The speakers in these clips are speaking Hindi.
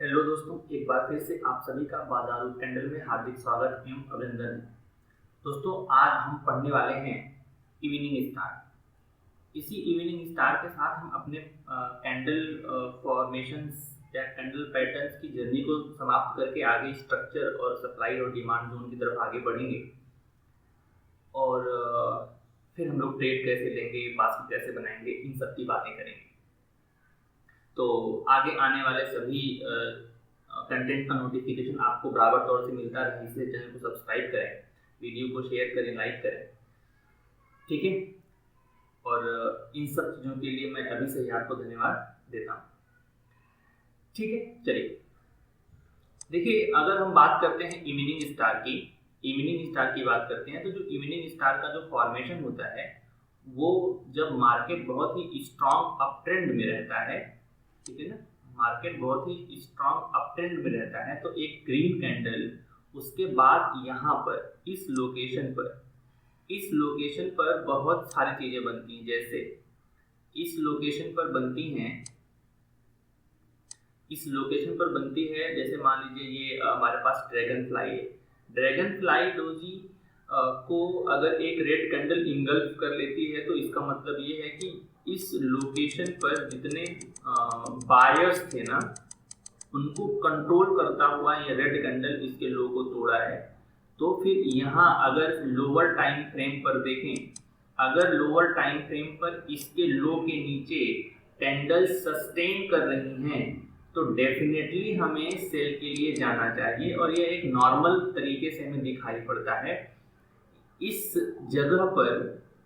हेलो दोस्तों, एक बार फिर से आप सभी का बाजारू कैंडल में हार्दिक स्वागत एवं अभिनंदन है। दोस्तों, आज हम पढ़ने वाले हैं इवनिंग स्टार। इसी इवनिंग स्टार के साथ हम अपने कैंडल फॉर्मेशंस या कैंडल पैटर्न्स की जर्नी को समाप्त करके आगे स्ट्रक्चर और सप्लाई और डिमांड जोन की तरफ आगे बढ़ेंगे। और फिर हम लोग ट्रेड कैसे लेंगे, बास्केट कैसे बनाएंगे, इन सब की बातें करेंगे। तो आगे आने वाले सभी कंटेंट का नोटिफिकेशन आपको बराबर तौर से मिलता रहे, इसलिए चैनल को सब्सक्राइब करें, वीडियो को शेयर करें, लाइक करें, ठीक है। और इन सब चीज़ों के लिए मैं अभी से ही आपको धन्यवाद देता हूँ, ठीक है। चलिए देखिए, अगर हम बात करते हैं इवनिंग स्टार की बात करते हैं, तो जो इवनिंग स्टार का जो फॉर्मेशन होता है वो जब मार्केट बहुत ही स्ट्रॉन्ग अप ट्रेंड में रहता है, ठीक है ना, मार्केट बहुत ही स्ट्रॉन्ग अप ट्रेंड में रहता है, तो एक ग्रीन कैंडल उसके बाद यहाँ पर इस लोकेशन पर बहुत सारी चीजें बनती हैं। जैसे इस लोकेशन पर बनती है, जैसे मान लीजिए ये हमारे पास ड्रैगन फ्लाई डोजी को अगर एक रेड कैंडल इंगल्फ कर लेती है, तो इसका मतलब ये है कि इस लोकेशन पर जितने बायर्स थे ना, उनको कंट्रोल करता हुआ ये रेड कैंडल इसके लो को तोड़ा है। तो फिर यहाँ अगर लोअर टाइम फ्रेम पर देखें, अगर लोअर टाइम फ्रेम पर इसके लो के नीचे कैंडल सस्टेन कर रही हैं, तो डेफिनेटली हमें सेल के लिए जाना चाहिए। और ये एक नॉर्मल तरीके से हमें दिखाई पड़ता है इस जगह पर,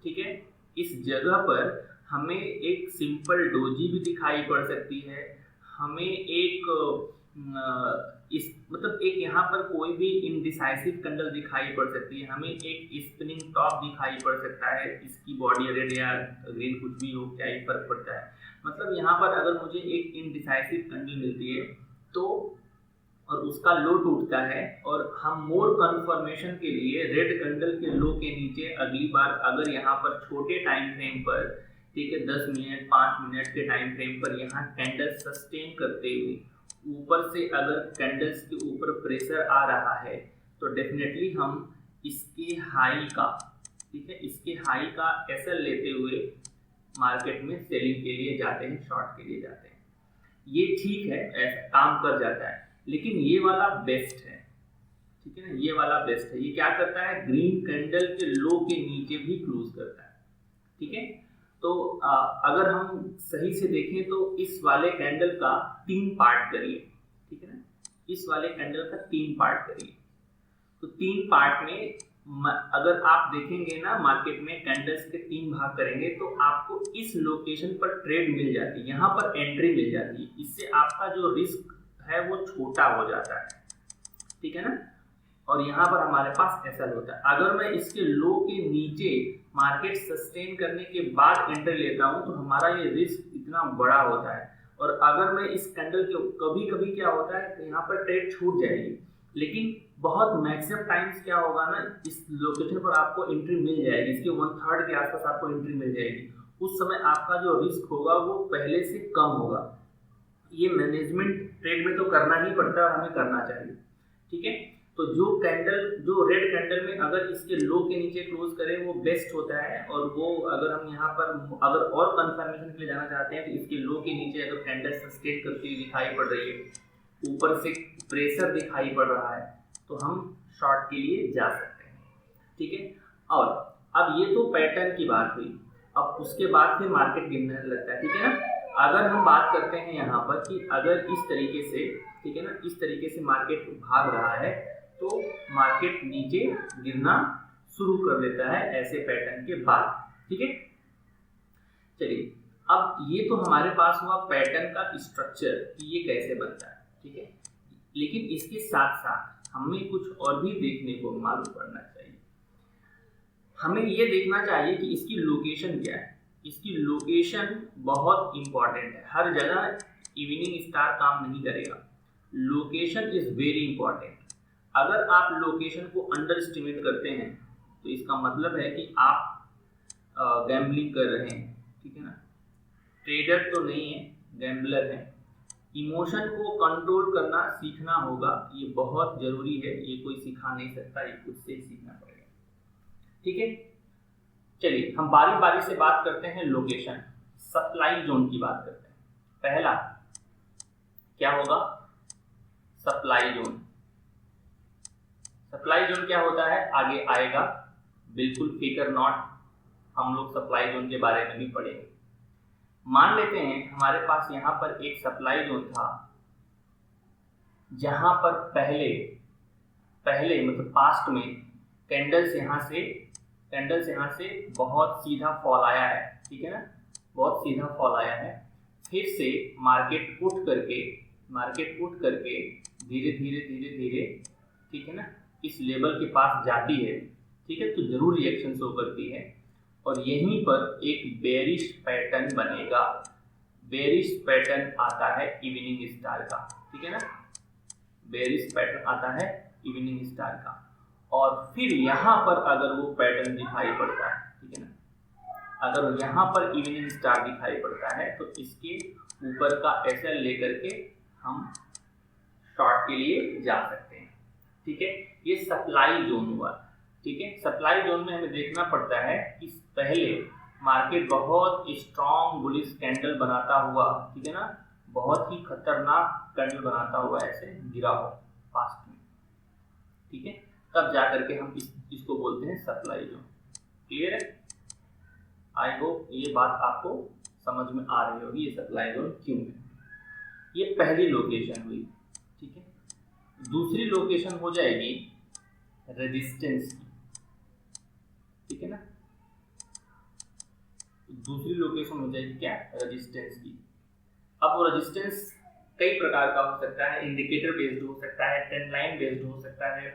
ठीक है। इस जगह पर हमें एक सिंपल डोजी भी दिखाई पड़ सकती है, हमें एक एक यहाँ पर कोई भी इनडिसाइसिव कैंडल दिखाई पड़ सकती है, हमें एक स्पिनिंग टॉप दिखाई पड़ सकता है। इसकी बॉडी रेड या ग्रीन कुछ भी हो, क्या ही फर्क पड़ता है। मतलब यहाँ पर अगर मुझे एक इनडिसाइसिव कैंडल मिलती है तो और उसका लो टूटता है, और हम मोर कंफर्मेशन के लिए रेड कैंडल के लो के नीचे अगली बार अगर यहाँ पर छोटे टाइम फ्रेम पर, ठीक है, 10 मिनट 5 मिनट के टाइम फ्रेम पर यहाँ कैंडल सस्टेन करते हुए ऊपर से अगर कैंडल्स के ऊपर प्रेशर आ रहा है, तो डेफिनेटली हम इसके हाई का, ठीक है, इसके हाई का एसएल लेते हुए मार्केट में सेलिंग के लिए जाते हैं, शॉर्ट के लिए जाते हैं। ये ठीक है, ऐसा काम कर जाता है, लेकिन ये वाला बेस्ट है, ठीक है ना, ये वाला बेस्ट है। ये क्या करता है, ग्रीन कैंडल के लो के नीचे भी क्लोज करता है, ठीक है। तो अगर हम सही से देखें तो इस वाले कैंडल का 3 पार्ट करिए, ठीक है ना, इस वाले कैंडल का 3 पार्ट करिए। तो 3 पार्ट में अगर आप देखेंगे ना, मार्केट में कैंडल्स के 3 भाग करेंगे तो आपको इस लोकेशन पर ट्रेड मिल जाती है, यहाँ पर एंट्री मिल जाती है। इससे आपका जो रिस्क है वो छोटा हो जाता है, ठीक है ना। और यहाँ पर हमारे पास ऐसा होता है, अगर मैं इसके लो के नीचे मार्केट सस्टेन करने के बाद एंट्री लेता हूँ तो हमारा ये रिस्क इतना बड़ा होता है। और अगर मैं इस कैंडल के कभी कभी क्या होता है कि यहाँ पर ट्रेड छूट जाएगी, लेकिन बहुत मैक्सिमम टाइम्स क्या होगा ना, इस लोकेशन पर आपको एंट्री मिल जाएगी, इसके 1/3 के आसपास आपको एंट्री मिल जाएगी। उस समय आपका जो रिस्क होगा वो पहले से कम होगा। ये मैनेजमेंट ट्रेड में तो करना ही पड़ता है और हमें करना चाहिए, ठीक है। तो जो रेड कैंडल में अगर इसके लो के नीचे क्लोज करें वो बेस्ट होता है। और वो अगर हम यहाँ पर अगर और कंफर्मेशन के लिए जाना चाहते हैं तो इसके लो के नीचे अगर कैंडल सस्टेन करती हुई दिखाई पड़ रही है, ऊपर से प्रेशर दिखाई पड़ रहा है, तो हम शॉर्ट के लिए जा सकते हैं, ठीक है। और अब ये तो पैटर्न की बात हुई, अब उसके बाद फिर मार्केट गिरने लगता है, ठीक है ना। अगर हम बात करते हैं यहाँ पर कि अगर इस तरीके से, ठीक है ना, इस तरीके से मार्केट भाग रहा है तो मार्केट नीचे गिरना शुरू कर देता है ऐसे पैटर्न के बाद, ठीक है। चलिए, अब ये तो हमारे पास हुआ पैटर्न का स्ट्रक्चर कि ये कैसे बनता है, ठीक है। लेकिन इसके साथ साथ हमें कुछ और भी देखने को मालूम पड़ना चाहिए। हमें ये देखना चाहिए कि इसकी लोकेशन क्या है। इसकी लोकेशन बहुत इंपॉर्टेंट है, हर जगह इवनिंग स्टार काम नहीं करेगा। Location is very important. अगर आप लोकेशन को अंडर एस्टिमेट करते हैं तो इसका मतलब है कि आप गैम्बलिंग कर रहे हैं, ठीक है ना। ट्रेडर तो नहीं है, गैम्बलर है। इमोशन को कंट्रोल करना सीखना होगा, ये बहुत जरूरी है, ये कोई सिखा नहीं सकता, ये खुद से ही सीखना पड़ेगा। ठीक है, चलिए हम बारी बारी से बात करते हैं लोकेशन, सप्लाई जोन की बात करते हैं। पहला क्या होगा? Supply zone. सप्लाई जोन क्या होता है आगे आएगा, बिल्कुल फिकर नॉट, हम लोग सप्लाई जोन के बारे में भी पढ़ेंगे। मान लेते हैं हमारे पास यहाँ पर एक सप्लाई जोन था, जहां पर पहले मतलब पास्ट में कैंडल्स यहाँ से बहुत सीधा फॉल आया है, ठीक है ना, बहुत सीधा फॉल आया है। फिर से मार्केट उठ करके धीरे धीरे, ठीक है ना, इस लेवल के पास जाती है, ठीक है, तो जरूर रिएक्शन शो करती है और यहीं पर एक बेरिश पैटर्न बनेगा। बेरिश पैटर्न आता है इवनिंग स्टार का, ठीक है ना, बेरिश पैटर्न आता है इवनिंग स्टार का। और फिर यहाँ पर अगर वो पैटर्न दिखाई पड़ता है, ठीक है ना, अगर यहाँ पर इवनिंग स्टार दिखाई पड़ता है तो इसके ऊपर का एसएल लेकर के हम शॉर्ट के लिए जा सकते हैं। ठीक है, ये सप्लाई जोन हुआ। ठीक है, सप्लाई जोन में हमें देखना पड़ता है कि पहले मार्केट बहुत स्ट्रॉन्ग बुलिश कैंडल बनाता हुआ, ठीक है ना, बहुत ही खतरनाक कैंडल बनाता हुआ ऐसे गिरा हो पास्ट में, ठीक है, तब जा करके हम इसको बोलते हैं सप्लाई जोन। क्लियर है? आई होप ये बात आपको समझ में आ रही होगी, ये सप्लाई जोन क्यों है। ये पहली लोकेशन हुई। ठीक है, दूसरी लोकेशन हो जाएगी रेजिस्टेंस की, ठीक है ना, दूसरी लोकेशन हो जाएगी क्या? रेजिस्टेंस की। अब वो रेजिस्टेंस कई प्रकार का हो सकता है, इंडिकेटर बेस्ड हो सकता है, ट्रेंड लाइन बेस्ड हो सकता है,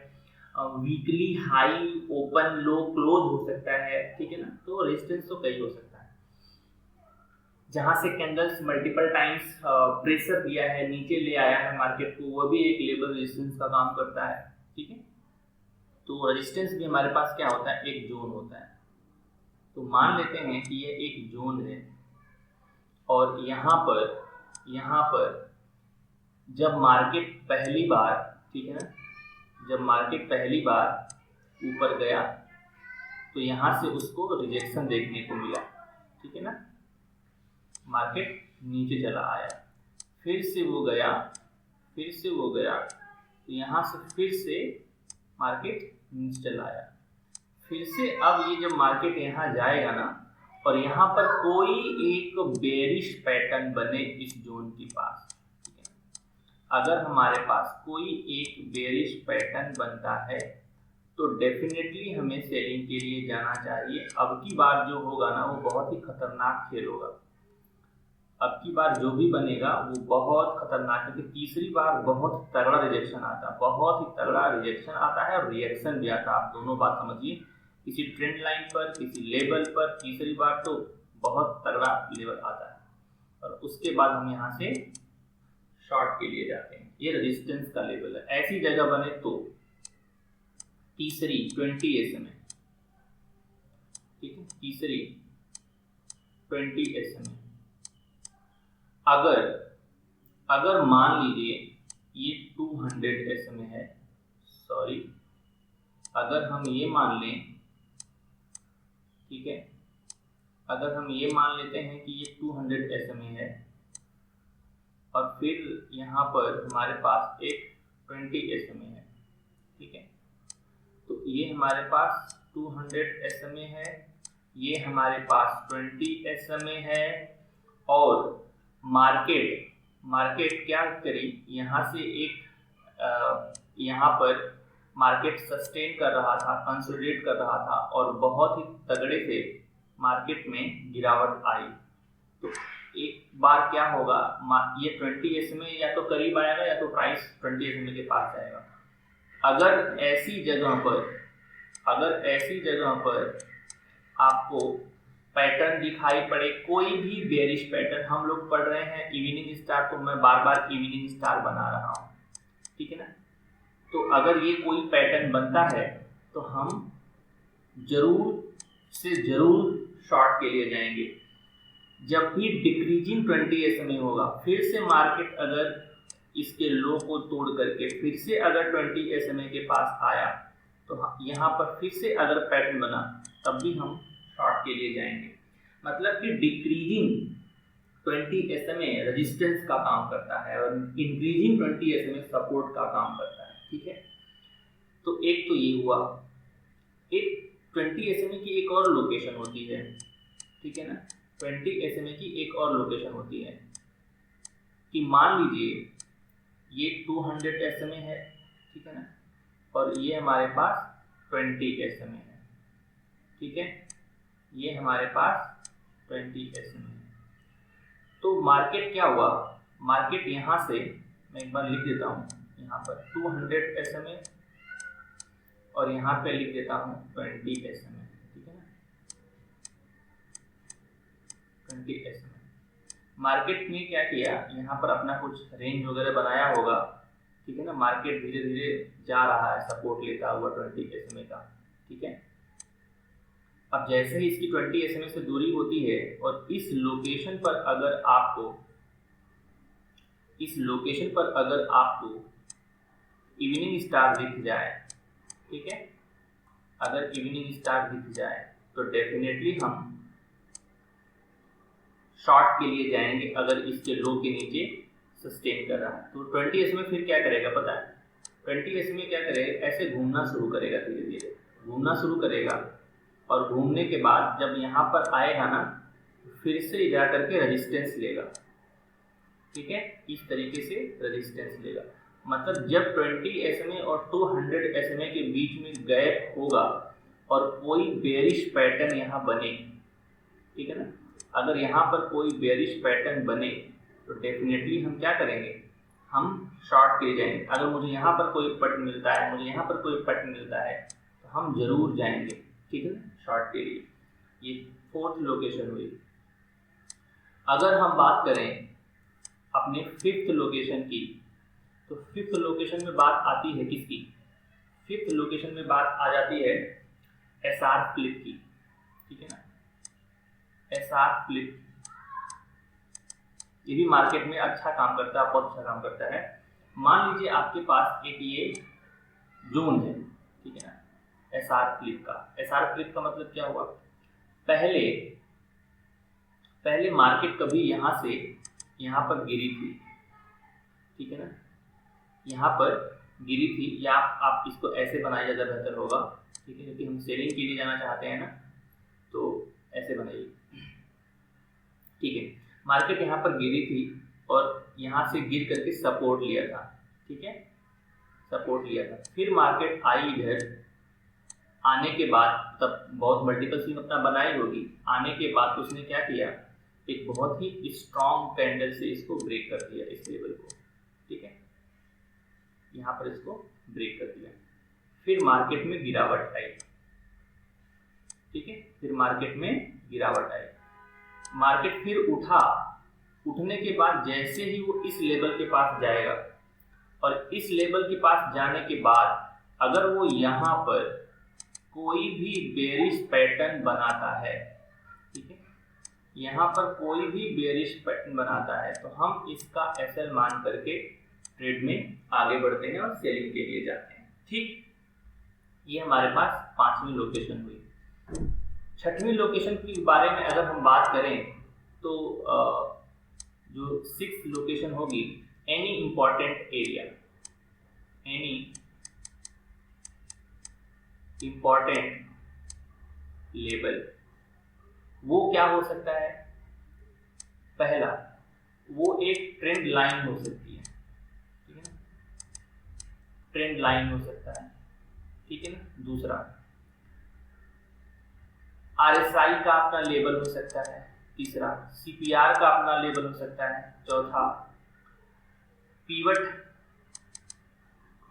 वीकली हाई ओपन लो क्लोज हो सकता है, ठीक है ना, तो रेजिस्टेंस तो कई हो सकता है, जहां से कैंडल्स मल्टीपल टाइम्स प्रेशर दिया है, नीचे ले आया है मार्केट को, वो भी एक लेवल रेजिस्टेंस का काम करता है। ठीक है, तो रेजिस्टेंस भी हमारे पास क्या होता है? एक जोन होता है। तो मान लेते हैं कि ये एक जोन है और यहाँ पर जब मार्केट पहली बार, ठीक है ना, जब मार्केट पहली बार ऊपर गया तो यहाँ से उसको रिजेक्शन देखने को मिला, ठीक है ना, मार्केट नीचे चला आया, फिर से वो गया तो यहाँ से फिर से मार्केट नीचे चला आया, फिर से अब ये जब मार्केट यहाँ जाएगा ना और यहाँ पर कोई एक बेरिश पैटर्न बने इस जोन के पास, ठीक है, अगर हमारे पास कोई एक बेरिश पैटर्न बनता है तो डेफिनेटली हमें सेलिंग के लिए जाना चाहिए। अब की बार जो होगा ना वो बहुत ही खतरनाक खेल होगा, अब की बार जो भी बनेगा वो बहुत खतरनाक, क्योंकि तीसरी बार बहुत तगड़ा रिजेक्शन आता है, बहुत ही तगड़ा रिजेक्शन आता है और रिएक्शन भी आता है। आप दोनों बात समझिए, किसी ट्रेंड लाइन पर, किसी लेवल पर तीसरी बार तो बहुत तगड़ा लेवल आता है और उसके बाद हम यहाँ से शॉर्ट के लिए जाते हैं। ये रेजिस्टेंस का लेवल है, ऐसी जगह बने तो तीसरी 20 SMA, ठीक है, तीसरी 20 SMA, अगर मान लीजिए ये 200 SMA है, सॉरी, अगर हम ये मान लें, ठीक है, अगर हम ये मान लेते हैं कि ये 200 SMA है और फिर यहाँ पर हमारे पास एक 20 SMA है, ठीक है, तो ये हमारे पास 200 SMA है, ये हमारे पास 20 SMA है और मार्केट क्या करी, यहाँ से एक यहाँ पर मार्केट सस्टेन कर रहा था, कंसोलिडेट कर रहा था और बहुत ही तगड़े से मार्केट में गिरावट आई। तो एक बार क्या होगा, ये 20 SMA या तो करीब आएगा या तो प्राइस 20 SMA के पास जाएगा। अगर ऐसी जगह पर आपको पैटर्न दिखाई पड़े, कोई भी बेरिश पैटर्न, हम लोग पढ़ रहे हैं इवनिंग स्टार, तो मैं बार बार इवनिंग स्टार बना रहा हूँ, ठीक है ना, तो अगर ये कोई पैटर्न बनता है तो हम जरूर से जरूर शॉर्ट के लिए जाएंगे। जब भी डिक्रीजिंग 20 SMA होगा, फिर से मार्केट अगर इसके लो को तोड़ करके फिर से अगर 20 SMA के पास आया तो यहाँ पर फिर से अगर पैटर्न बना तब भी हम शॉर्ट के लिए जाएंगे। मतलब कि डिक्रीजिंग 20 SMA रेजिस्टेंस का काम करता है और इंक्रीजिंग 20 SMA सपोर्ट का काम करता है। ठीक है, तो एक तो ये हुआ। एक 20 SMA की एक और लोकेशन होती है, ठीक है ना, 20 SMA की एक और लोकेशन होती है कि मान लीजिए ये 200 SMA है, ठीक है ना, और ये हमारे पास 20 SMA है, ठीक है, ये हमारे पास 20 SMA है। तो मार्केट क्या हुआ, मार्केट यहाँ से मैं एक बार लिख देता हूँ, यहाँ पर 200 SMA और यहाँ पे लिख देता हूँ 20 SMA, ठीक है ना, 20 SMA। मार्केट ने क्या किया, यहाँ पर अपना कुछ रेंज वगैरह बनाया होगा, ठीक है ना, मार्केट धीरे धीरे जा रहा है सपोर्ट लेता हुआ 20 SMA का, ठीक है। अब जैसे ही इसकी 20 SMA से दूरी होती है और इस लोकेशन पर अगर आपको इवनिंग स्टार दिख जाए, ठीक है, अगर इवनिंग स्टार दिख जाए तो डेफिनेटली हम शॉर्ट के लिए जाएंगे अगर इसके लो के नीचे सस्टेन कर रहा है। तो 20 SMA फिर क्या करेगा पता है, 20 SMA क्या करेगा, ऐसे घूमना शुरू करेगा, धीरे धीरे घूमना शुरू करेगा और घूमने के बाद जब यहाँ पर आएगा ना फिर से जा करके रेजिस्टेंस लेगा, ठीक है, इस तरीके से रेजिस्टेंस लेगा। मतलब जब 20 SMA और 200 SMA के बीच में गैप होगा और कोई बेरिश पैटर्न यहाँ बने, ठीक है ना, अगर यहाँ पर कोई बेरिश पैटर्न बने तो डेफिनेटली हम क्या करेंगे, हम शॉर्ट के लिए जाएंगे। अगर मुझे यहाँ पर कोई पैटर्न मिलता है, मुझे यहाँ पर कोई पैटर्न मिलता है तो हम जरूर जाएंगे, ठीक है ना, शॉर्ट के लिए। ये फोर्थ लोकेशन हुई। अगर हम बात करें अपने फिफ्थ लोकेशन की, तो फिफ्थ लोकेशन में बात आती है किसकी, फिफ्थ लोकेशन में बात आ जाती है SR फ्लिप की, ठीक है ना, SR फ्लिप। ये भी मार्केट में अच्छा काम करता है, बहुत अच्छा काम करता है। मान लीजिए आपके पास एक ये जोन है, ठीक है ना, SR फ्लिप का। SR फ्लिप का मतलब क्या हुआ, पहले मार्केट कभी यहाँ से यहाँ पर गिरी थी, ठीक है ना, यहाँ पर गिरी थी, या आप इसको ऐसे बनाए ज़्यादा बेहतर होगा, ठीक है, क्योंकि हम सेलिंग के लिए जाना चाहते हैं ना, तो ऐसे बनाइए, ठीक है। मार्केट यहाँ पर गिरी थी और यहाँ से गिर करके सपोर्ट लिया था, ठीक है, सपोर्ट लिया था। फिर मार्केट आई इधर, आने के बाद तब बहुत मल्टीपल स्विंग अपना बनाई होगी, आने के बाद उसने क्या किया, एक बहुत ही स्ट्रॉन्ग कैंडल से इसको ब्रेक कर दिया, इस लेवल को, ठीक है, यहाँ पर इसको ब्रेक कर दिया। फिर मार्केट में गिरावट आई, ठीक है, फिर मार्केट में गिरावट आई, मार्केट फिर उठा, उठने के बाद जैसे ही वो इस लेवल के पास जाएगा और इस लेवल के पास जाने के बाद अगर वो यहाँ पर कोई भी बेरिश पैटर्न बनाता है, ठीक है, यहाँ पर कोई भी बेरिश पैटर्न बनाता है तो हम इसका SL मान करके ट्रेड में आगे बढ़ते हैं और सेलिंग के लिए जाते हैं, ठीक। ये हमारे पास पांचवी लोकेशन हुई। छठवीं लोकेशन के बारे में अगर हम बात करें तो जो सिक्स्थ लोकेशन होगी, any important area, any important level. वो क्या हो सकता है, पहला वो एक ट्रेंड लाइन हो सकती है, ठीक है ना, ट्रेंड लाइन हो सकता है, ठीक है ना। दूसरा RSI का अपना लेवल हो सकता है, तीसरा CPR का अपना लेवल हो सकता है, चौथा पीवट,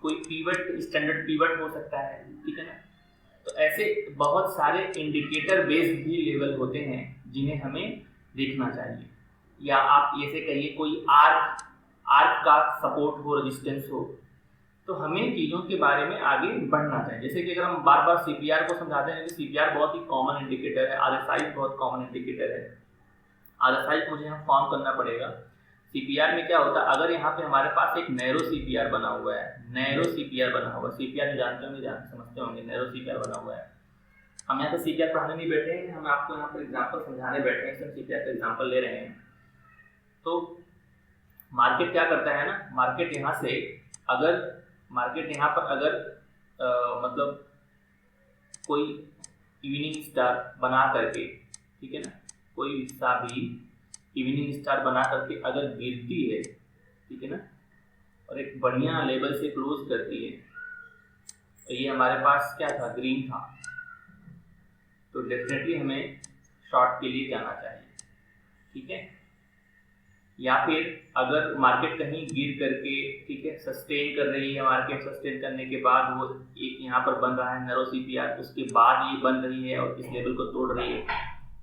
कोई पीवट स्टैंडर्ड पीवट हो सकता है, ठीक है ना। तो ऐसे बहुत सारे इंडिकेटर बेस्ड भी लेवल होते हैं जिन्हें हमें देखना चाहिए, या आप ऐसे कहिए कोई आर्क का सपोर्ट हो, रेजिस्टेंस हो, तो हमें चीज़ों के बारे में आगे बढ़ना चाहिए। जैसे कि अगर हम बार बार CPR को समझाते हैं कि CPR बहुत ही कॉमन इंडिकेटर है, RSI बहुत कॉमन इंडिकेटर है, RSI को मुझे यहाँ फॉर्म करना पड़ेगा। CPR में क्या होता है, अगर यहाँ पे हमारे पास एक नैरो CPR बना हुआ है, नैरो CPR बना हुआ है, CPR जो जानते होंगे समझते होंगे, नैरो CPR बना हुआ है। हम यहाँ पे CPR पढ़ाने नहीं बैठे हैं, हम आपको यहाँ पर एग्जाम्पल समझाने बैठे हैं, सब CPR का एग्जाम्पल ले रहे हैं। तो मार्केट क्या करता है ना, मार्केट यहाँ पर अगर मतलब कोई इवनिंग स्टार बना करके, ठीक है ना, कोई सा भी इवनिंग स्टार बना करके अगर गिरती है, ठीक है ना, और एक बढ़िया लेवल से क्लोज करती है, तो ये हमारे पास क्या था, ग्रीन था, तो डेफिनेटली हमें शॉर्ट के लिए जाना चाहिए, ठीक है। या फिर अगर मार्केट कहीं गिर करके, ठीक है, सस्टेन कर रही है, मार्केट सस्टेन करने के बाद वो एक यहाँ पर बन रहा है नैरो CPR, उसके बाद ये बन रही है और इस लेवल को तोड़ रही है,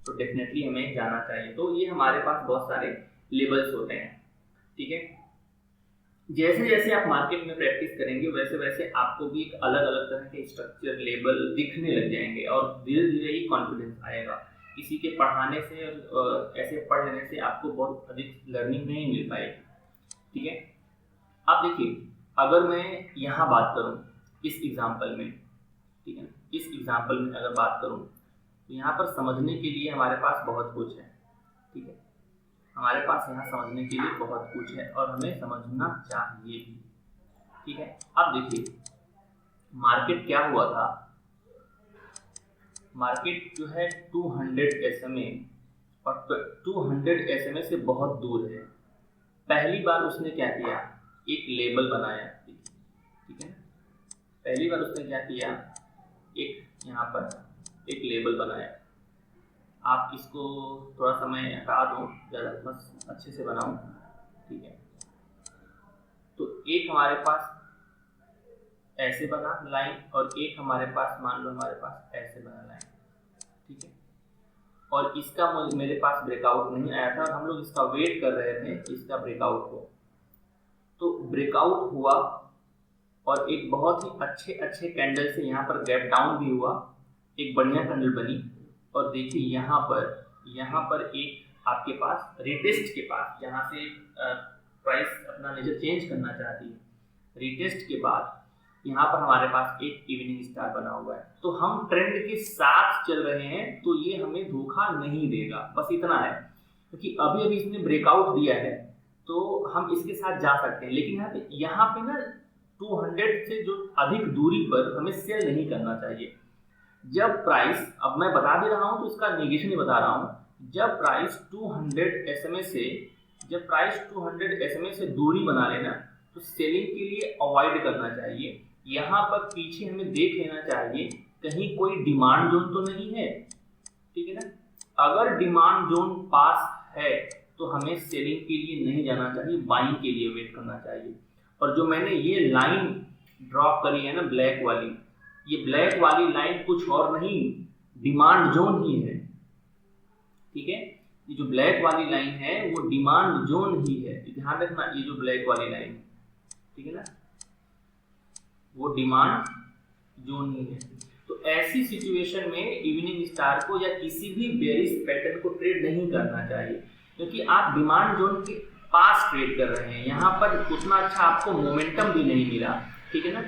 तो डेफिनेटली हमें जाना चाहिए। तो ये हमारे पास बहुत सारे लेवल्स होते हैं, ठीक है। जैसे जैसे आप मार्केट में प्रैक्टिस करेंगे वैसे वैसे आपको भी एक अलग अलग तरह के स्ट्रक्चर लेवल दिखने लग जाएंगे और धीरे धीरे ही कॉन्फिडेंस आएगा। किसी के पढ़ाने से और ऐसे पढ़ लेने से आपको बहुत अधिक लर्निंग नहीं मिल पाएगी, ठीक है। अब देखिए, अगर मैं यहाँ बात करूँ इस एग्जाम्पल में, ठीक है, इस एग्जाम्पल में अगर बात करूँ तो यहाँ पर समझने के लिए हमारे पास बहुत कुछ है, ठीक है, हमारे पास यहाँ समझने के लिए बहुत कुछ है और हमें समझना चाहिए भी, ठीक है। अब देखिए मार्केट क्या हुआ था, मार्केट जो है 200 SMA और 200 SMA से बहुत दूर है। पहली बार उसने क्या किया, एक लेबल बनाया, ठीक है, पहली बार उसने क्या किया, एक यहाँ पर एक लेबल बनाया। आप इसको थोड़ा सा मैं हटा दूँ, ज़्यादा बस अच्छे से बनाऊँ, ठीक है। तो एक हमारे पास ऐसे बना लाइन और एक हमारे पास मान लो हमारे पास ऐसे बना लाइन, ठीक है। और इसका मेरे पास ब्रेकआउट नहीं आया था और हम लोग इसका वेट कर रहे थे इसका ब्रेकआउट हो। तो ब्रेकआउट हुआ और एक बहुत ही अच्छे कैंडल से यहाँ पर गैप डाउन भी हुआ, एक बढ़िया कैंडल बनी। और देखिए यहाँ पर एक आपके पास रिटेस्ट के पास, जहाँ से प्राइस अपना नेचर चेंज करना चाहती है, रिटेस्ट के बाद यहाँ पर हमारे पास एक इवनिंग स्टार बना हुआ है। तो हम ट्रेंड के साथ चल रहे हैं तो ये हमें धोखा नहीं देगा, बस इतना है, क्योंकि अभी इसने ब्रेकआउट दिया है तो हम इसके साथ जा सकते हैं। लेकिन यहाँ पे ना 200 से जो अधिक दूरी पर हमें सेल नहीं करना चाहिए। जब प्राइस, अब मैं बता भी रहा हूँ तो इसका नेगेशन ही बता रहा हूँ, जब प्राइस 200 SMA से दूरी बना लेना तो सेलिंग के लिए अवॉइड करना चाहिए। यहाँ पर पीछे हमें देख लेना चाहिए कहीं कोई डिमांड जोन तो नहीं है, ठीक है ना। अगर डिमांड जोन पास है तो हमें सेलिंग के लिए नहीं जाना चाहिए, बाइंग के लिए वेट करना चाहिए। और जो मैंने ये लाइन ड्रॉप करी है ना ब्लैक वाली, ये ब्लैक वाली लाइन कुछ और नहीं, डिमांड जोन ही है, ठीक है। ये जो ब्लैक वाली लाइन है वो डिमांड जोन ही है, ध्यान रखना। ये जो ब्लैक वाली लाइन, ठीक है ना, वो डिमांड जोन ही है। तो ऐसी सिचुएशन में इवनिंग स्टार को या किसी भी बेरिश पैटर्न को ट्रेड नहीं करना चाहिए, क्योंकि आप डिमांड जोन के पास ट्रेड कर रहे हैं। यहाँ पर उतना अच्छा आपको मोमेंटम भी नहीं मिला, ठीक है ना।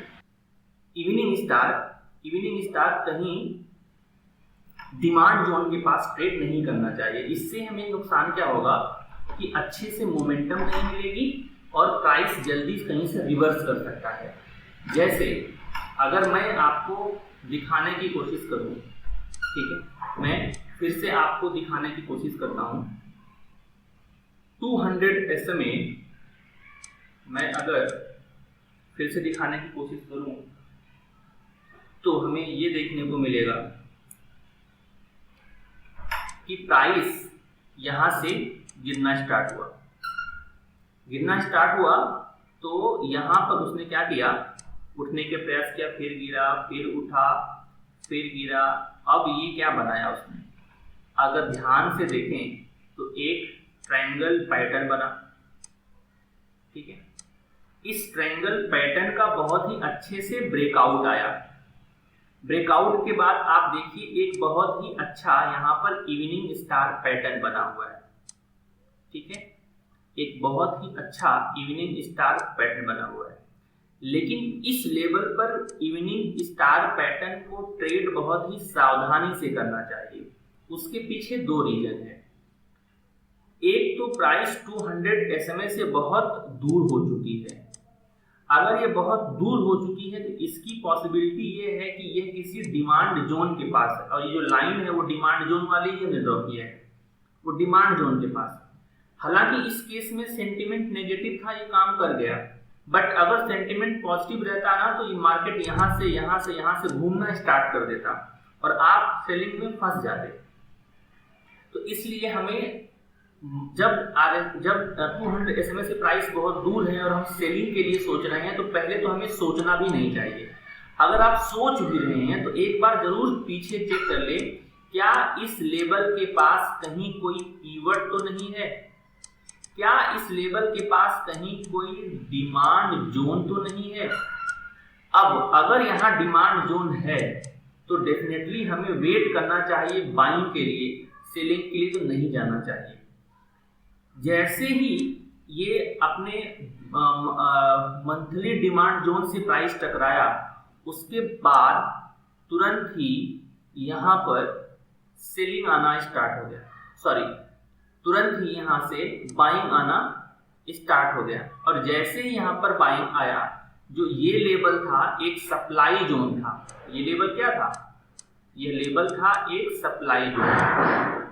इवनिंग स्टार कहीं डिमांड जोन के पास ट्रेड नहीं करना चाहिए। इससे हमें नुकसान क्या होगा कि अच्छे से मोमेंटम नहीं मिलेगी और प्राइस जल्दी कहीं से रिवर्स कर सकता है। जैसे अगर मैं आपको दिखाने की कोशिश करूं, ठीक है, मैं फिर से आपको दिखाने की कोशिश करता हूं, 200 SMA मैं अगर फिर से दिखाने की कोशिश करूं तो हमें ये देखने को मिलेगा कि प्राइस यहां से गिरना स्टार्ट हुआ तो यहां पर उसने क्या किया, उठने के प्रयास किया, फिर गिरा, फिर उठा, फिर गिरा। अब ये क्या बनाया उसने, अगर ध्यान से देखें तो एक ट्रायंगल पैटर्न बना, ठीक है। इस ट्रायंगल पैटर्न का बहुत ही अच्छे से ब्रेकआउट आया। ब्रेकआउट के बाद आप देखिए एक बहुत ही अच्छा यहाँ पर इवनिंग स्टार पैटर्न बना हुआ है, ठीक है, एक बहुत ही अच्छा इवनिंग स्टार पैटर्न बना हुआ है। लेकिन इस लेवल पर इवनिंग स्टार पैटर्न को ट्रेड बहुत ही सावधानी से करना चाहिए। उसके पीछे दो रीजन है। एक तो प्राइस 200 SMA से बहुत दूर हो चुकी है। अगर ये बहुत दूर हो चुकी है तो इसकी पॉसिबिलिटी ये है कि ये किसी डिमांड जोन के पास है, और ये जो लाइन है वो डिमांड जोन वाली ये ड्रॉ किया है, वो डिमांड जोन के पास। हालांकि इस केस में सेंटिमेंट नेगेटिव था, ये काम कर गया, बट अगर सेंटिमेंट पॉजिटिव रहता ना तो ये मार्केट यहाँ से घूमना स्टार्ट कर देता और आप सेलिंग में फंस जाते। तो इसलिए हमें जब 200 SMA से प्राइस बहुत दूर है और हम सेलिंग के लिए सोच रहे हैं तो पहले तो हमें सोचना भी नहीं चाहिए। अगर आप सोच भी रहे हैं तो एक बार जरूर पीछे चेक कर ले, क्या इस लेवल के पास कहीं कोई पीवट तो नहीं है, क्या इस लेवल के पास कहीं कोई डिमांड जोन तो नहीं है। अब अगर यहाँ डिमांड जोन है तो डेफिनेटली हमें वेट करना चाहिए बाइंग के लिए, सेलिंग के लिए तो नहीं जाना चाहिए। जैसे ही ये अपने मंथली डिमांड जोन से प्राइस टकराया उसके बाद तुरंत ही यहाँ पर सेलिंग आना स्टार्ट हो गया, तुरंत ही यहाँ से बाइंग आना स्टार्ट हो गया। और जैसे ही यहाँ पर बाइंग आया, जो ये लेवल था एक सप्लाई जोन था। ये लेवल क्या था? ये लेवल था एक सप्लाई जोन।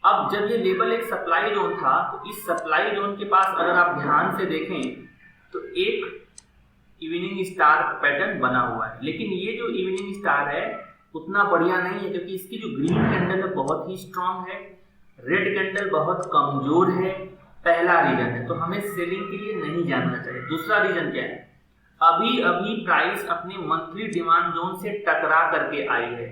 अब जब ये लेवल एक सप्लाई जोन था तो इस सप्लाई जोन के पास अगर आप ध्यान से देखें तो एक इवनिंग स्टार पैटर्न बना हुआ है, लेकिन ये जो इवनिंग स्टार है उतना बढ़िया नहीं है, क्योंकि इसकी जो ग्रीन कैंडल है बहुत ही स्ट्रांग है, रेड कैंडल बहुत कमजोर है। पहला रीजन है, तो हमें सेलिंग के लिए नहीं जाना चाहिए। दूसरा रीजन क्या है? अभी अभी प्राइस अपने मंथली डिमांड जोन से टकरा करके आई है,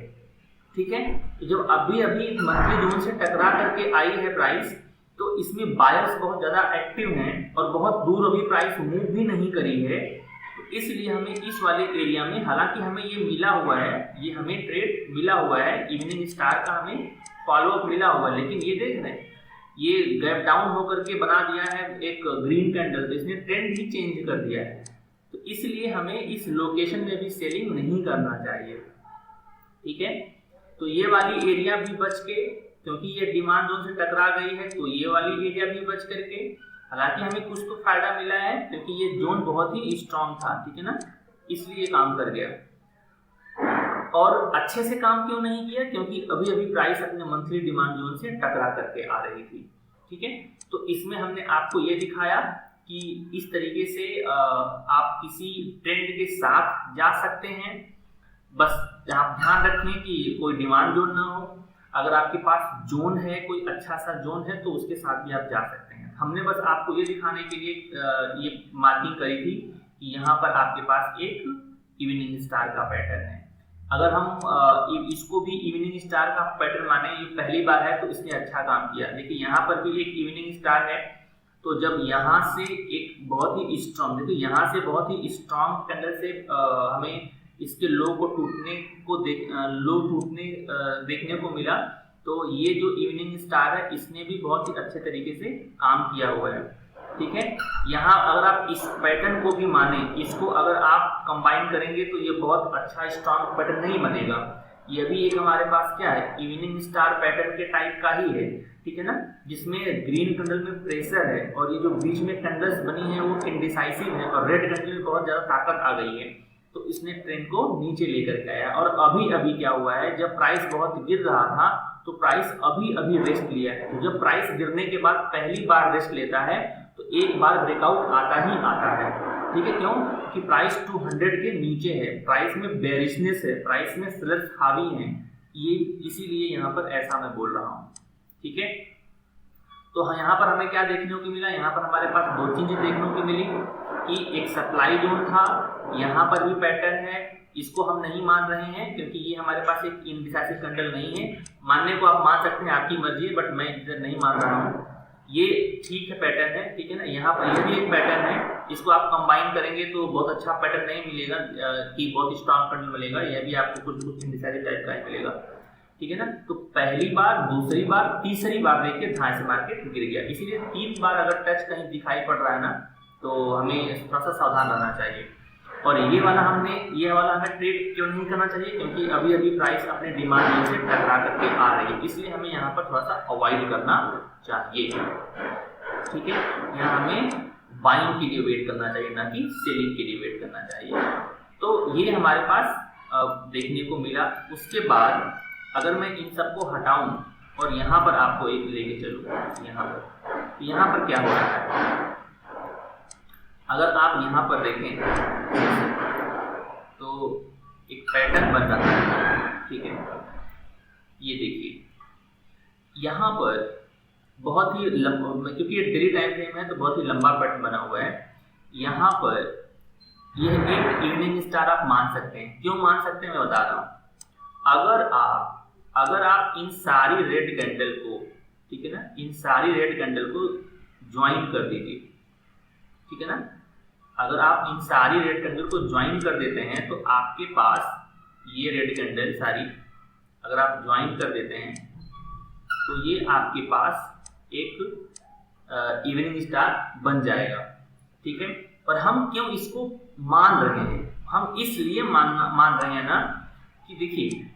ठीक है। तो जब अभी अभी मंथली जोन से टकरा करके आई है प्राइस, तो इसमें बायर्स बहुत ज्यादा एक्टिव हैं और बहुत दूर अभी प्राइस मूव भी नहीं करी है। तो इसलिए हमें इस वाले एरिया में, हालांकि हमें ये मिला हुआ है, ये हमें ट्रेड मिला हुआ है, इवनिंग स्टार का हमें फॉलोअप मिला हुआ है, लेकिन ये देख रहे हैं ये गैप डाउन होकर के बना दिया है एक ग्रीन कैंडल, तो इसने ट्रेंड ही चेंज कर दिया है। तो इसलिए हमें इस लोकेशन में भी सेलिंग नहीं करना चाहिए, ठीक है। तो ये वाली एरिया भी बच के, क्योंकि ये डिमांड जोन से टकरा गई है, तो ये वाली एरिया भी बच करके, हालांकि हमें कुछ तो फायदा मिला है क्योंकि ये जोन बहुत ही स्ट्रांग था, ठीक है ना, इसलिए काम कर गया। और अच्छे से काम क्यों नहीं किया? क्योंकि अभी अभी प्राइस अपने मंथली डिमांड जोन से टकरा करके आ रही थी, ठीक है। तो इसमें हमने आपको ये दिखाया कि इस तरीके से आप किसी ट्रेंड के साथ जा सकते हैं। बस आप ध्यान रखें कि कोई डिमांड जोन ना हो। अगर आपके पास जोन है, कोई अच्छा सा जोन है, तो उसके साथ भी आप जा सकते हैं। हमने बस आपको ये दिखाने के लिए ये मार्किंग करी थी कि यहाँ पर आपके पास एक इवनिंग स्टार का पैटर्न है। अगर हम इसको भी इवनिंग स्टार का पैटर्न माने, ये पहली बार है तो इसने अच्छा काम किया। देखिए यहाँ पर भी एक इवनिंग स्टार है, तो जब यहाँ से एक बहुत ही स्ट्रांग, देखिए यहाँ से बहुत ही स्ट्रांग कैंडल से हमें इसके लो को टूटने देखने को मिला। तो ये जो इवनिंग स्टार है इसने भी बहुत ही अच्छे तरीके से काम किया हुआ है, ठीक है। यहाँ अगर आप इस पैटर्न को भी माने, इसको अगर आप कंबाइन करेंगे तो ये बहुत अच्छा स्ट्रांग पैटर्न नहीं बनेगा। ये भी एक हमारे पास क्या है, इवनिंग स्टार पैटर्न के टाइप का ही है, ठीक है ना, जिसमें ग्रीन कैंडल में प्रेशर है और ये जो बीच में कैंडल्स बनी है वो इंडिसाइसिव है और रेड कैंडल में बहुत ज्यादा ताकत आ गई है, तो इसने ट्रेंड को नीचे लेकर के आया। और अभी अभी क्या हुआ है, जब प्राइस बहुत गिर रहा था तो प्राइस अभी अभी रेस्ट लिया है। तो जब प्राइस गिरने के बाद पहली बार रेस्ट लेता है तो एक बार ब्रेकआउट आता ही आता है, ठीक है। क्यों? कि प्राइस 200 के नीचे है, प्राइस में बेरिशनेस है, प्राइस में सेलर्स हावी हैं, ये इसीलिए यहाँ पर ऐसा मैं बोल रहा हूँ, ठीक है। तो यहाँ पर हमें क्या देखने को मिला, यहाँ पर हमारे पास दो चीजें देखने को मिली कि एक सप्लाई जोन था, यहाँ पर भी पैटर्न है, इसको हम नहीं मान रहे हैं क्योंकि ये हमारे पास एक इंडिसाइसिव कैंडल नहीं है। मानने को आप मान सकते हैं, आपकी मर्जी है, बट मैं इधर नहीं मान रहा हूँ। ये ठीक है, पैटर्न है, ठीक है ना। यहाँ पर ये भी एक पैटर्न है, इसको आप कंबाइन करेंगे तो बहुत अच्छा पैटर्न नहीं मिलेगा कि बहुत स्ट्रांग कैंडल मिलेगा, यह भी आपको कुछ इंडिसाइसिव टाइप का ही मिलेगा, ठीक है ना। तो पहली बार, दूसरी बार, तीसरी बार देखिए धाए से मार्केट गिर गया, इसीलिए 3 बार अगर टच कहीं दिखाई पड़ रहा है ना तो हमें थोड़ा सा सावधान रहना चाहिए। और ये वाला हमें ट्रेड क्यों नहीं करना चाहिए, क्योंकि अभी अभी प्राइस अपने डिमांड लेवल से टकरा करके आ रही है, इसलिए हमें यहाँ पर थोड़ा सा अवॉइड करना चाहिए। ठीक है, यहाँ हमें बाइंग के लिए वेट करना चाहिए, ना कि सेलिंग के लिए वेट करना चाहिए। तो ये हमारे पास देखने को मिला। उसके बाद अगर मैं इन सबको हटाऊं और यहाँ पर आपको एक लेके चलूँ, यहाँ पर क्या हो रहा है, अगर आप यहाँ पर देखें तो एक पैटर्न बन रहा है। ठीक है, ये देखिए यहाँ पर बहुत ही लंबा, क्योंकि ये डेली टाइम फ्रेम है तो बहुत ही लंबा पैटर्न बना हुआ है। यहाँ पर यह एक इवनिंग स्टार आप मान सकते हैं। क्यों मान सकते हैं मैं बता रहा हूँ। अगर आप इन सारी रेड कैंडल को, ठीक है ना, इन सारी रेड कैंडल को ज्वाइन कर दीजिए, ठीक है ना, अगर आप इन सारी रेड कैंडल को ज्वाइन कर देते हैं तो आपके पास ये रेड कैंडल सारी अगर आप ज्वाइन कर देते हैं तो ये आपके पास एक इवनिंग स्टार बन जाएगा। ठीक है, पर हम क्यों इसको मान रहे हैं, हम इसलिए मान रहे हैं ना कि देखिए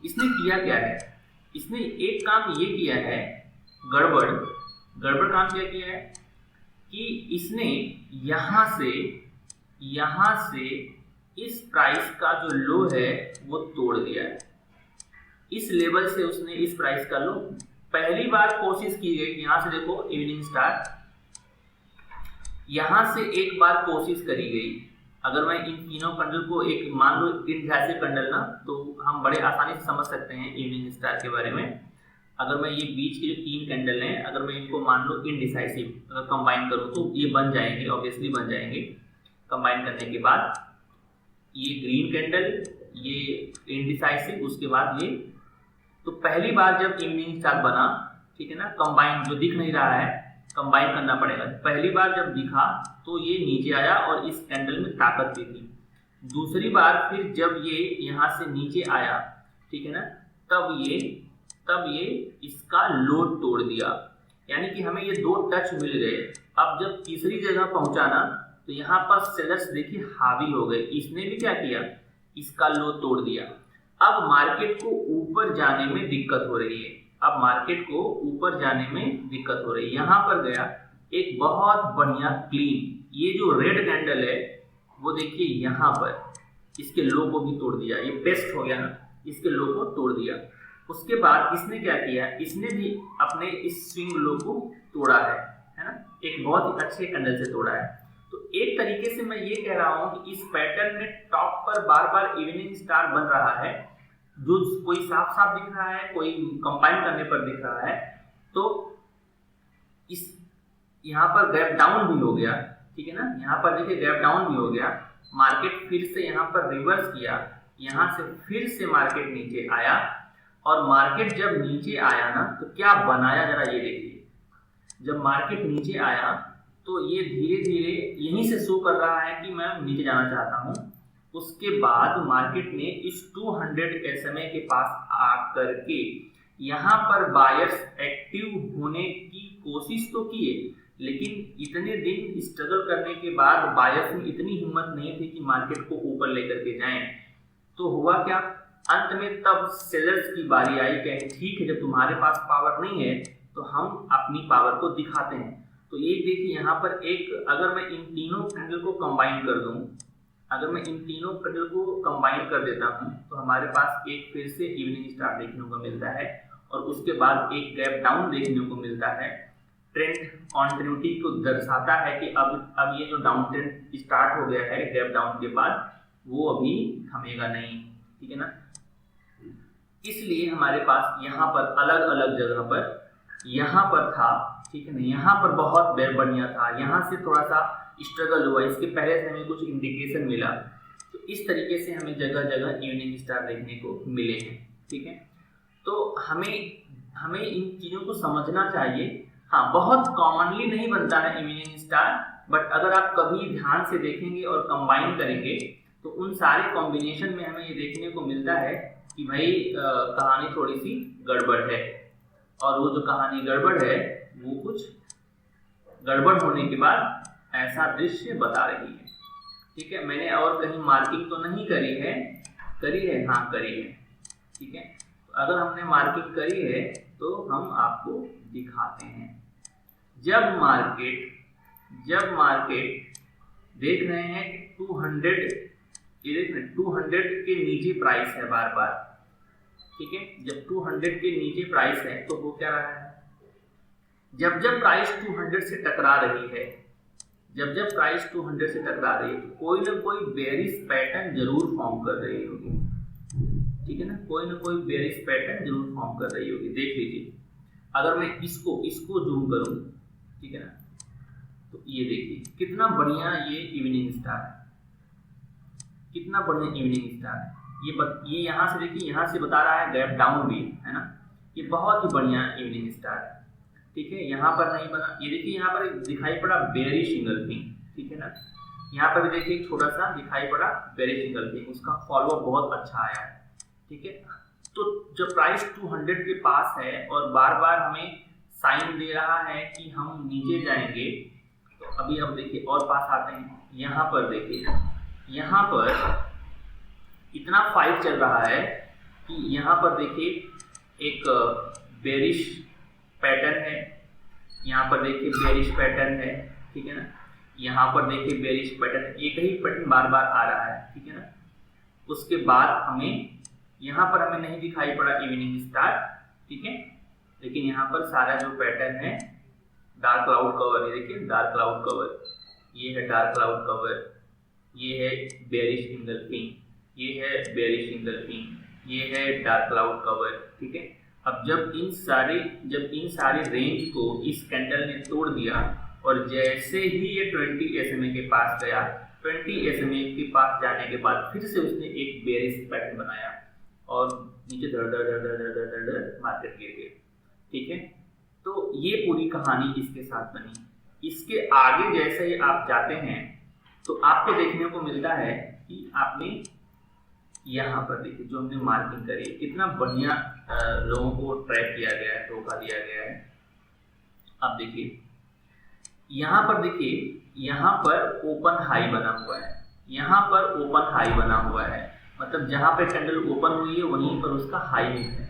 इसने किया क्या है, इसने एक काम ये किया है, गड़बड़ काम क्या किया है कि इसने यहाँ से इस प्राइस का जो लो है वो तोड़ दिया है। इस लेवल से उसने इस प्राइस का लो, पहली बार कोशिश की गई, यहाँ से देखो इवनिंग स्टार, यहाँ से एक बार कोशिश करी गई। अगर मैं इन तीनों कैंडल को एक मान लो इनडिसाइसिव कैंडल ना, तो हम बड़े आसानी से समझ सकते हैं इवनिंग स्टार के बारे में। अगर मैं ये बीच के जो 3 कैंडल हैं, अगर मैं इनको मान लो इनडिसाइसिव अगर कंबाइन करूँ तो ये बन जाएंगे, ऑब्वियसली बन जाएंगे। कंबाइन करने के बाद ये ग्रीन कैंडल, ये इनडिसाइसिव, उसके बाद ये, तो पहली बार जब इवनिंग स्टार बना, ठीक है ना, कंबाइन जो दिख नहीं रहा है, कंबाइन करना पड़ेगा। पहली बार जब दिखा तो ये नीचे आया और इस कैंडल में ताकत भी थी। दूसरी बार फिर जब ये यहाँ से नीचे आया, ठीक है ना, तब ये इसका लो तोड़ दिया, यानी कि हमें ये 2 टच मिल गए। अब जब तीसरी जगह पहुंचा ना तो यहाँ पर सेलर्स देखिए हावी हो गए, इसने भी क्या किया, इसका लो तोड़ दिया। अब मार्केट को ऊपर जाने में दिक्कत हो रही है, यहाँ पर गया एक बहुत बढ़िया क्लीन, ये जो रेड कैंडल है वो देखिए यहाँ पर इसके लो को भी तोड़ दिया, ये बेस्ट हो गया ना, इसके लो को तोड़ दिया। उसके बाद इसने क्या किया, इसने भी अपने इस स्विंग लो को तोड़ा है ना, एक बहुत ही अच्छे कैंडल से तोड़ा है। तो एक तरीके से मैं ये कह रहा हूँ कि इस पैटर्न में टॉप पर बार बार इवनिंग स्टार बन रहा है, जो कोई साफ साफ दिख रहा है, कोई कंबाइन करने पर दिख रहा है। तो इस यहाँ पर गैप डाउन भी हो गया, ठीक है ना, यहाँ पर देखिए गैप डाउन भी हो गया, मार्केट फिर से यहाँ पर रिवर्स किया, यहाँ से फिर से मार्केट नीचे आया, और मार्केट जब नीचे आया ना तो क्या बनाया जरा ये देखिए। जब मार्केट नीचे आया तो ये धीरे धीरे यहीं से शो कर रहा है कि मैं नीचे जाना चाहता हूँ। उसके बाद मार्केट ने इस 200 SMA के पास आकर के यहाँ पर बायर्स एक्टिव होने की कोशिश तो किए, लेकिन इतने दिन स्ट्रगल करने के बाद बायर्स में इतनी हिम्मत नहीं थी कि मार्केट को ऊपर लेकर के जाएं। तो हुआ क्या, अंत में तब सेलर्स की बारी आई, कहे ठीक है जब तुम्हारे पास पावर नहीं है तो हम अपनी पावर को दिखाते हैं। तो ये देखिए यहाँ पर एक, अगर मैं इन तीनों कैंडल को कंबाइन कर दूं, अगर मैं इन तीनों कैंडल को कंबाइन कर देता हूँ तो हमारे पास एक फिर से इवनिंग स्टार देखने को मिलता है, और उसके बाद एक गैप डाउन देखने को मिलता है। ट्रेंड कॉन्टिन्यूटी को दर्शाता है कि अब ये जो डाउन ट्रेंड स्टार्ट हो गया है गैप डाउन के बाद, वो अभी थमेगा नहीं, ठीक है ना। इसलिए हमारे पास यहाँ पर अलग अलग जगह पर, यहाँ पर था, ठीक है ना, यहाँ पर बहुत बढ़िया था, यहाँ से थोड़ा सा स्ट्रगल हुआ, इसके पहले से हमें कुछ इंडिकेशन मिला। तो इस तरीके से हमें जगह जगह इवनिंग स्टार देखने को मिले हैं, ठीक है। तो हमें इन चीज़ों को समझना चाहिए। हाँ, बहुत कॉमनली नहीं बनता है इवनिंग स्टार, बट अगर आप कभी ध्यान से देखेंगे और कंबाइन करेंगे तो उन सारे कॉम्बिनेशन में हमें ये देखने को मिलता है कि भाई कहानी थोड़ी सी गड़बड़ है, और वो जो कहानी गड़बड़ है वो कुछ गड़बड़ होने के बाद ऐसा दृश्य बता रही है। ठीक है, मैंने और कहीं मार्किंग तो नहीं करी है, हाँ करी है। ठीक है, तो अगर हमने मार्किंग करी है तो हम आपको दिखाते हैं। जब मार्केट देख रहे हैं कि 200, ये देख रहे हैं 200 के नीचे प्राइस है बार बार। ठीक है, जब 200 के नीचे प्राइस है तो वो क्या रहा है, जब प्राइस 200 से टकरा रही है, जब प्राइस 200 से टकरा रही है तो कोई ना कोई बेयरिश पैटर्न जरूर फॉर्म कर रही होगी। ठीक है ना, कोई ना कोई बेयरिश पैटर्न जरूर फॉर्म कर रही होगी। देख लीजिए, अगर मैं इसको जूम करूं, ठीक है ना, तो ये देखिए कितना बढ़िया ये इवनिंग स्टार है, कितना बढ़िया इवनिंग स्टार है। ये यहाँ से देखिए, यहाँ से बता रहा है गैप डाउन भी है ना, ये बहुत ही बढ़िया इवनिंग स्टार है। ठीक है, यहाँ पर नहीं बना, ये देखिए यहाँ पर दिखाई पड़ा बेरिश इंगल्फिंग। ठीक है ना, यहाँ पर भी देखिए छोटा सा दिखाई पड़ा बेरिश इंगल्फिंग, उसका फॉलोअप बहुत अच्छा आया है। ठीक है, तो जब प्राइस 200 के पास है और बार बार हमें साइन दे रहा है कि हम नीचे जाएंगे, तो अभी अब देखिए और पास आते हैं। यहाँ पर देखिए, यहाँ पर इतना फाइट चल रहा है कि यहाँ पर देखिए एक बेरिश पैटर्न है, यहाँ पर देखिए बेरिश पैटर्न है। ठीक है ना, यहाँ पर देखिए बेरिश पैटर्न, एक ही पैटर्न बार बार आ रहा है। ठीक है ना, उसके बाद हमें यहाँ पर हमें नहीं दिखाई पड़ा इवनिंग स्टार। ठीक है, लेकिन यहाँ पर सारा जो पैटर्न है डार्क क्लाउड कवर, ये देखिए डार्क क्लाउड कवर, ये है डार्क क्लाउड कवर, ये है बेरिश इंगल्फिंग, ये है बेरिश इंगल्फिंग, ये है डार्क क्लाउड कवर। ठीक है, अब जब इन सारे रेंज को इस कैंडल ने तोड़ दिया और जैसे ही ये 20 SMA के पास गया, 20 SMA के पास जाने के बाद फिर से उसने एक बेरिश पैटर्न बनाया और नीचे धड़ मार्केट गिर गए। ठीक है, तो ये पूरी कहानी इसके साथ बनी। इसके आगे जैसे ही आप जाते हैं तो आपको देखने को मिलता है कि आपने यहाँ पर देखिए जो हमने मार्किंग करी है, कितना बढ़िया लोगों को ट्रैक किया गया है, धोखा दिया गया है। अब देखिए यहाँ पर, देखिए यहाँ पर ओपन हाई बना हुआ है, यहाँ पर ओपन हाई बना हुआ है, मतलब जहाँ पे कैंडल ओपन हुई है वहीं पर उसका हाई है।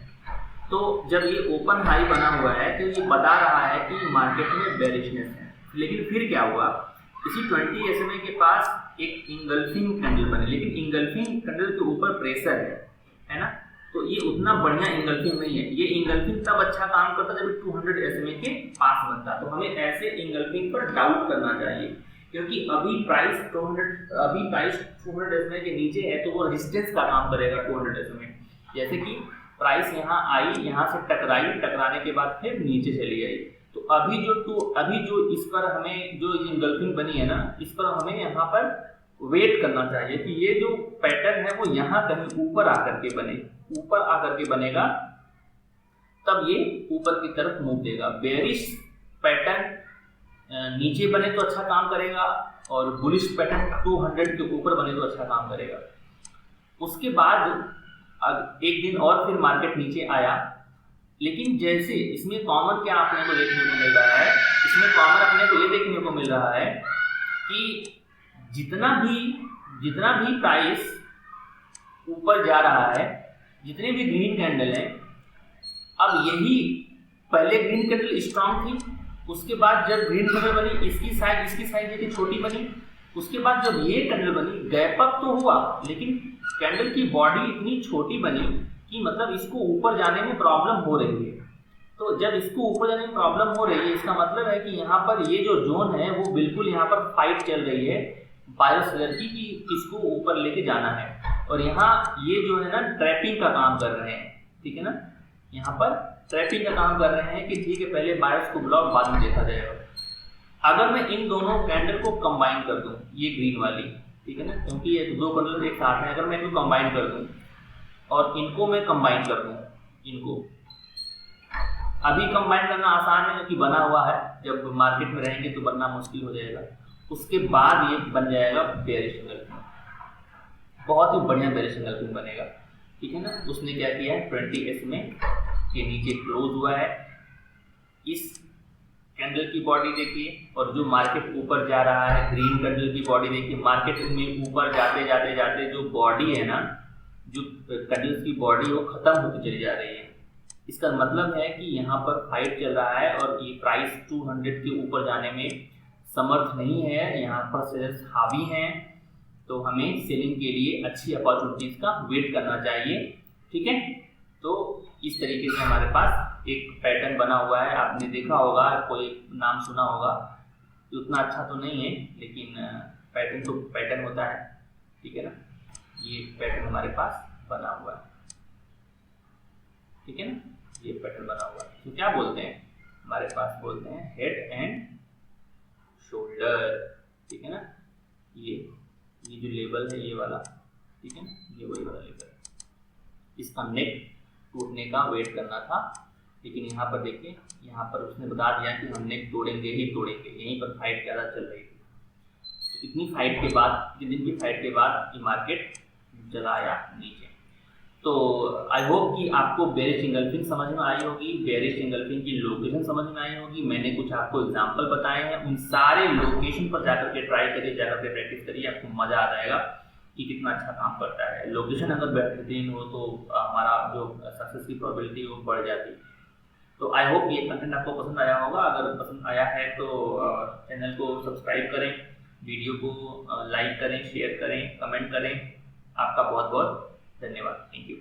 तो जब ये ओपन हाई बना हुआ है तो ये बता रहा है कि मार्केट में बेरिशनेस है। लेकिन फिर क्या हुआ, इसी 20 SMA के पास एक इंगल्फिंग कैंडल बने, लेकिन इंगल्फिंग कैंडल के ऊपर प्रेशर है ना, तो ये उतना बढ़िया इंगल्फिंग नहीं है। ये इंगल्फिंग तब अच्छा काम करता जब 200 SMA के पास बनता। तो हमें ऐसे इंगल्फिंग पर डाउट करना चाहिए, क्योंकि अभी प्राइस 200 SMA के नीचे है तो वो रेजिस्टेंस का काम करेगा 200 SMA। जैसे कि प्राइस यहाँ आई, यहाँ से टकराई, टकराने के बाद फिर नीचे चली आई। तो अभी जो इस पर हमें जो इंगल्फिंग बनी है ना, इस पर हमें यहाँ पर वेट करना चाहिए कि ये जो पैटर्न है वो यहाँ कहीं ऊपर आकर के बने, ऊपर आकर के बनेगा तब ये ऊपर की तरफ मूव देगा। बेरिश पैटर्न नीचे बने तो अच्छा काम करेगा और बुलिश पैटर्न 200 के ऊपर बने तो अच्छा काम करेगा। उसके बाद एक दिन और फिर मार्केट नीचे आया, लेकिन जैसे इसमें कॉमन क्या अपने को देखने को मिल रहा है, इसमें कॉमन अपने को ये देखने को मिल रहा है कि जितना भी प्राइस ऊपर जा रहा है, जितने भी ग्रीन कैंडल हैं, अब यही पहले ग्रीन कैंडल स्ट्रांग थी, उसके बाद जब ग्रीन कैंडल बनी इसकी साइज देखिए छोटी बनी, उसके बाद जब ये कैंडल बनी गैप अप तो हुआ, लेकिन कैंडल की बॉडी इतनी छोटी बनी कि मतलब इसको ऊपर जाने में प्रॉब्लम हो रही है। तो जब इसको ऊपर जाने में प्रॉब्लम हो रही है, इसका मतलब है कि यहाँ पर ये जो जोन है वो बिल्कुल यहाँ पर फाइट चल रही है बायर्स की कि इसको ऊपर लेके जाना है। और यहाँ ये जो है ना ट्रैपिंग का काम कर रहे हैं, ठीक है ना, यहाँ पर ट्रैपिंग का काम कर रहे हैं कि ठीक है पहले बायर्स को ब्लॉक बाद में देखा जाएगा। अगर मैं इन दोनों कैंडल को कंबाइन कर दूं, ये ग्रीन वाली, ठीक है ना, क्योंकि ये दो कैंडल एक साथ हैं, अगर मैं इनको कंबाइन कर दूं और इनको मैं कंबाइन कर दूं, इनको अभी कंबाइन करना आसान है क्योंकि बना हुआ है, जब मार्केट में रहेंगे तो बनना मुश्किल हो जाएगा। उसके बाद ये बन जाएगा बेरिश एंगल्फिंग, बहुत ही बढ़िया बेरिश एंगल्फिंग बनेगा। ठीक है ना। उसने क्या किया है 20 SMA के नीचे क्लोज हुआ है। इस कैंडल की बॉडी देखिए और जो मार्केट ऊपर जा रहा है ग्रीन कैंडल की बॉडी देखिए, मार्केट में ऊपर जाते जाते जाते जो बॉडी है ना, जो कैंडल्स की बॉडी वो खत्म होती चली जा रही है। इसका मतलब है कि यहाँ पर फाइट चल रहा है और ये प्राइस 200 के ऊपर जाने में समर्थ नहीं है। यहाँ पर सेलर्स हावी हैं, तो हमें सेलिंग के लिए अच्छी अपॉर्चुनिटीज का वेट करना चाहिए। ठीक है, तो इस तरीके से हमारे पास एक पैटर्न बना हुआ है। आपने देखा होगा, कोई नाम सुना होगा, उतना अच्छा तो नहीं है लेकिन पैटर्न तो पैटर्न होता है। ठीक है ना, ये पैटर्न हमारे पास बना हुआ है। ठीक है ना, ये पैटर्न बना हुआ है। तो क्या बोलते हैं, हमारे पास बोलते हैं हेड एंड शोल्डर। ठीक है ना, ये जो लेवल है ये वाला, ठीक है, ये वही वाला लेवल। इसका नेक टूटने का वेट करना था, लेकिन यहाँ पर देखिए, यहाँ पर उसने बता दिया कि हम नेक तोड़ेंगे ही तोड़ेंगे। यहीं पर फाइट ज़्यादा चल रही थी। तो इतनी फाइट के बाद, इतने दिन की फाइट के बाद ये मार्केट चला आया नीचे। तो आई होप कि आपको बेरिश इंगल्फिंग समझ में आई होगी, बेरिश इंगल्फिंग की लोकेशन समझ में आई होगी। मैंने कुछ आपको एग्जांपल बताए हैं, उन सारे लोकेशन पर जाकर के ट्राई करिए, जाकर के प्रैक्टिस करिए, आपको मजा आ जाएगा कि कितना अच्छा काम करता है। लोकेशन अगर बेहतरीन हो तो हमारा जो सक्सेस की प्रोबेबिलिटी वो बढ़ जाती है। तो आई होप ये कंटेंट आपको पसंद आया होगा। अगर पसंद आया है तो चैनल को सब्सक्राइब करें, वीडियो को लाइक करें, शेयर करें, कमेंट करें। आपका बहुत बहुत धन्यवाद। Thank you.